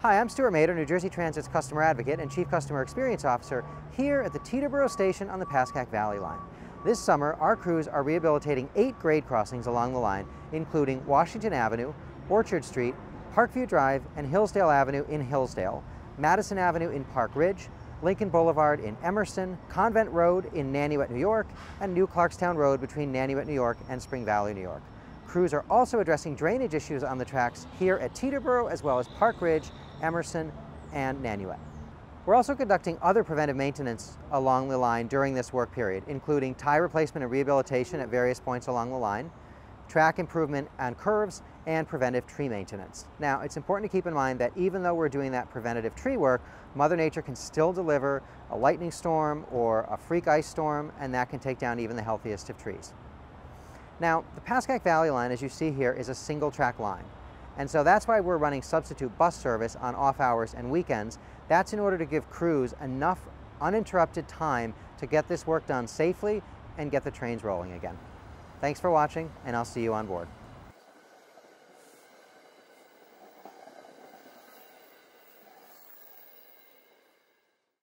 Hi, I'm Stuart Mader, New Jersey Transit's Customer Advocate and Chief Customer Experience Officer here at the Teterboro Station on the Pascack Valley Line. This summer, our crews are rehabilitating 8 grade crossings along the line, including Washington Avenue, Orchard Street, Parkview Drive, and Hillsdale Avenue in Hillsdale, Madison Avenue in Park Ridge, Lincoln Boulevard in Emerson, Convent Road in Nanuet, New York, and New Clarkstown Road between Nanuet, New York and Spring Valley, New York. Crews are also addressing drainage issues on the tracks here at Teterboro, as well as Park Ridge, Emerson, and Nanuet. We're also conducting other preventive maintenance along the line during this work period, including tie replacement and rehabilitation at various points along the line, track improvement on curves, and preventive tree maintenance. Now, it's important to keep in mind that even though we're doing that preventative tree work, Mother Nature can still deliver a lightning storm or a freak ice storm, and that can take down even the healthiest of trees. Now, the Pascack Valley Line, as you see here, is a single track line. And so that's why we're running substitute bus service on off hours and weekends. That's in order to give crews enough uninterrupted time to get this work done safely and get the trains rolling again. Thanks for watching, and I'll see you on board.